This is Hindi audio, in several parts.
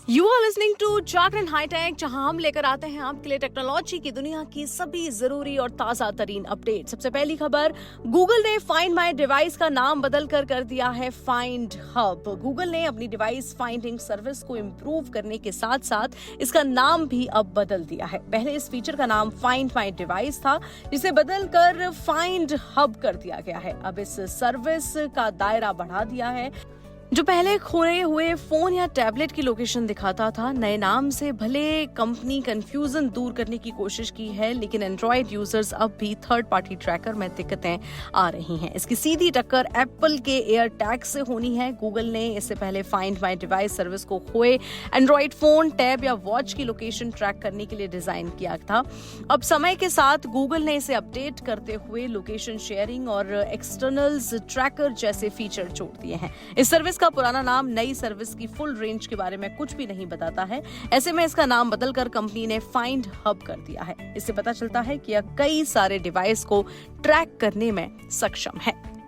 You are listening to Jagran hitech, जहां हम लेकर आते हैं आपके लिए टेक्नोलॉजी की दुनिया की सभी जरूरी और ताजा तरीन अपडेट। सबसे पहली खबर, गूगल ने फाइंड माई डिवाइस का नाम बदल कर दिया है फाइंड हब। गूगल ने अपनी डिवाइस फाइंडिंग सर्विस को इम्प्रूव करने के साथ साथ इसका नाम भी अब बदल दिया है। पहले इस फीचर का नाम फाइंड माई डिवाइस था, जिसे बदल कर फाइंड हब कर दिया गया है। अब इस सर्विस का दायरा बढ़ा दिया है। जो पहले खोए हुए फोन या टैबलेट की लोकेशन दिखाता था, नए नाम से भले कंपनी कंफ्यूजन दूर करने की कोशिश की है, लेकिन एंड्रॉयड यूजर्स अब भी थर्ड पार्टी ट्रैकर में दिक्कतें आ रही हैं। इसकी सीधी टक्कर एप्पल के एयर टैग से होनी है। गूगल ने इससे पहले फाइंड माई डिवाइस सर्विस को खोए एंड्रॉयड फोन, टैब या वॉच की लोकेशन ट्रैक करने के लिए डिजाइन किया था। अब समय के साथ गूगल ने इसे अपडेट करते हुए लोकेशन शेयरिंग और एक्सटर्नल्स ट्रैकर जैसे फीचर जोड़ दिए हैं। इस सर्विस का पुराना नाम नई सर्विस की फुल रेंज के बारे में कुछ भी नहीं बताता है। ऐसे में इसका नाम बदलकर कंपनी ने फाइंड हब कर दिया है। इससे पता चलता है कि यह कई सारे डिवाइस को ट्रैक करने में सक्षम है।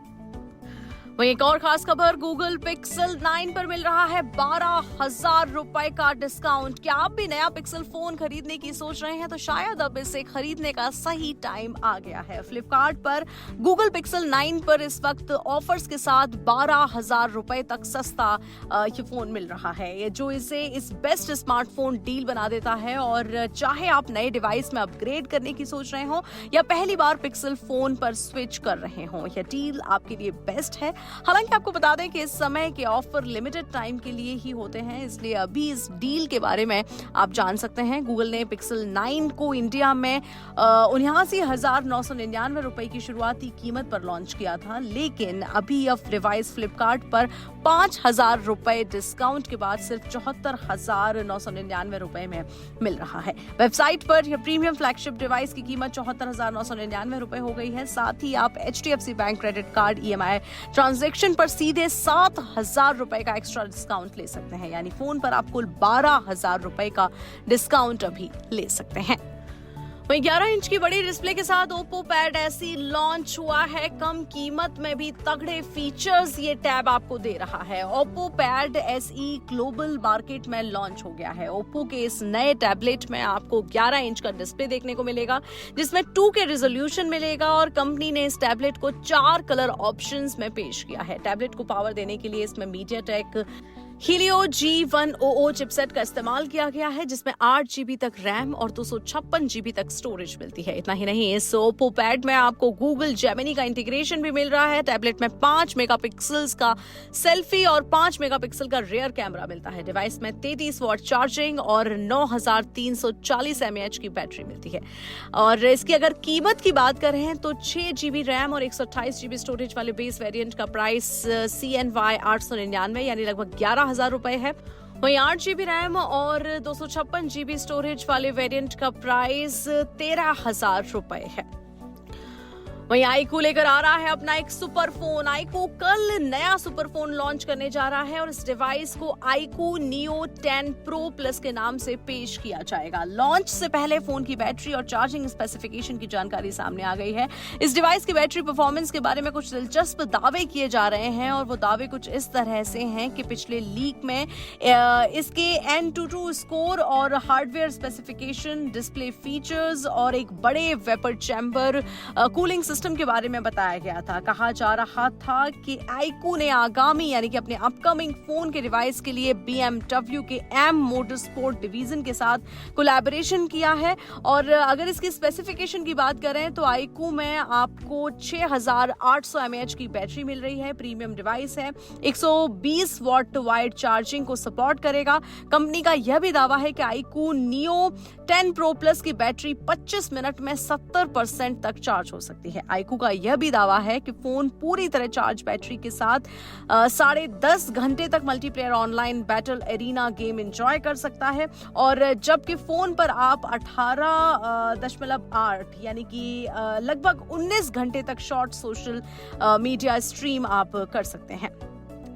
वहीं एक और खास खबर, गूगल पिक्सल 9 पर मिल रहा है 12,000 रुपए का डिस्काउंट। क्या आप भी नया पिक्सल फोन खरीदने की सोच रहे हैं? तो शायद अब इसे खरीदने का सही टाइम आ गया है। फ्लिपकार्ट पर गूगल पिक्सल 9 पर इस वक्त ऑफर्स के साथ 12,000 रुपए तक सस्ता ये फोन मिल रहा है, ये जो इसे इस बेस्ट स्मार्टफोन डील बना देता है। और चाहे आप नए डिवाइस में अपग्रेड करने की सोच रहे हो या पहली बार पिक्सल फोन पर स्विच कर रहे हो, यह डील आपके लिए बेस्ट है। हालांकि आपको बता दें कि इस समय के ऑफर लिमिटेड टाइम के लिए ही होते हैं, इसलिए अभी इस डील के बारे में आप जान सकते हैं। गूगल ने पिक्सल 9 को इंडिया में 79,999 रुपए की शुरुआती कीमत पर लॉन्च किया था, लेकिन अभी यह डिवाइस फ्लिपकार्ट पर 5,000 रुपए डिस्काउंट के बाद सिर्फ 74,999 रुपए में मिल रहा है। वेबसाइट पर यह प्रीमियम फ्लैगशिप डिवाइस की कीमत 74,999 रुपए हो गई है। साथ ही आप HDFC bank credit card EMI transaction पर सीधे 7,000 रुपए का एक्स्ट्रा डिस्काउंट ले सकते हैं, यानी फोन पर आप कुल 12,000 रुपए का डिस्काउंट अभी ले सकते हैं। वहीं 11 इंच की बड़ी डिस्प्ले के साथ ओप्पो पैड SE लॉन्च हुआ है। कम कीमत में भी तगड़े फीचर्स ये टैब आपको दे रहा है। Oppo pad SE global market में लॉन्च हो गया है। ओप्पो के इस नए टैबलेट में आपको 11 इंच का डिस्प्ले देखने को मिलेगा, जिसमें 2K रिजोल्यूशन मिलेगा और कंपनी ने इस टैबलेट को 4 कलर ऑप्शंस में पेश किया है। टैबलेट को पावर देने के लिए इसमें मीडियाटेक Helio G100 चिपसेट का इस्तेमाल किया गया है, जिसमें 8 GB तक रैम और 256 GB तक स्टोरेज मिलती है। इतना ही नहीं, इस ओप्पो पैड में आपको गूगल जेमिनी का इंटीग्रेशन भी मिल रहा है। टैबलेट में 5 मेगापिक्सल्स का सेल्फी और 5 मेगापिक्सल का रियर कैमरा मिलता है। डिवाइस में 33 वॉट चार्जिंग और 9,340 mAh की बैटरी मिलती है। और इसकी अगर कीमत की बात करें तो 6 GB रैम और 128 GB स्टोरेज वाले बेस वेरिएंट का प्राइस CNY 899 यानी लगभग 11,000 रुपए है। वहीं 8 GB रैम और 256 GB स्टोरेज वाले वेरिएंट का प्राइस 13,000 रुपए है। वहीं iQOO लेकर आ रहा है अपना एक सुपर फोन। iQOO कल नया सुपर फोन लॉन्च करने जा रहा है और इस डिवाइस को iQOO Neo 10 Pro Plus के नाम से पेश किया जाएगा। लॉन्च से पहले फोन की बैटरी और चार्जिंग स्पेसिफिकेशन की जानकारी सामने आ गई है। इस डिवाइस की बैटरी परफॉर्मेंस के बारे में कुछ दिलचस्प दावे किए जा रहे हैं और वो दावे कुछ इस तरह से हैं कि पिछले लीक में इसके Antutu स्कोर और हार्डवेयर स्पेसिफिकेशन, डिस्प्ले फीचर्स और एक बड़े वेपर चैम्बर कूलिंग सिस्टम के बारे में बताया गया था। कहा जा रहा था कि iQOO ने आगामी यानी कि अपने अपकमिंग फोन के डिवाइस के लिए BMW के M मोटरस्पोर्ट डिवीजन के साथ कोलैबोरेशन किया है। और अगर इसकी स्पेसिफिकेशन की बात करें तो iQOO में आपको 6,800 mAh की बैटरी मिल रही है। प्रीमियम डिवाइस है, 120 वॉट वायर्ड चार्जिंग को सपोर्ट करेगा। कंपनी का यह भी दावा है कि iQOO Neo 10 Pro Plus की बैटरी 25 मिनट में 70% तक चार्ज हो सकती है। iQOO का यह भी दावा है कि फोन पूरी तरह चार्ज बैटरी के साथ 10.5 घंटे तक multiplayer online battle arena game enjoy कर सकता है। और जबकि फोन पर आप 18.8 यानी कि लगभग 19 घंटे तक शॉर्ट सोशल मीडिया स्ट्रीम आप कर सकते हैं।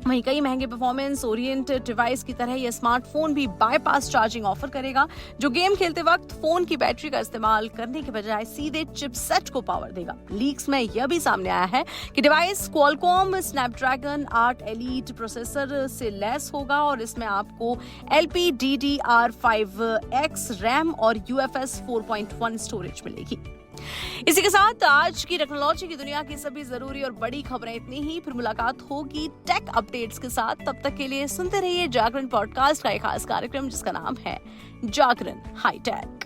वहीं कई महंगे परफॉर्मेंस ओरिएंटेड डिवाइस की तरह यह स्मार्टफोन भी बाईपास चार्जिंग ऑफर करेगा, जो गेम खेलते वक्त फोन की बैटरी का इस्तेमाल करने के बजाय सीधे चिपसेट को पावर देगा। लीक्स में यह भी सामने आया है कि device Qualcomm Snapdragon 8 elite processor से लैस होगा और इसमें आपको LPDDR5X रैम और UFS 4.1 स्टोरेज मिलेगी। इसी के साथ आज की टेक्नोलॉजी की दुनिया की सभी जरूरी और बड़ी खबरें इतनी ही। फिर मुलाकात होगी टेक अपडेट्स के साथ। तब तक के लिए सुनते रहिए जागरण पॉडकास्ट का एक खास कार्यक्रम जिसका नाम है जागरण हाईटेक।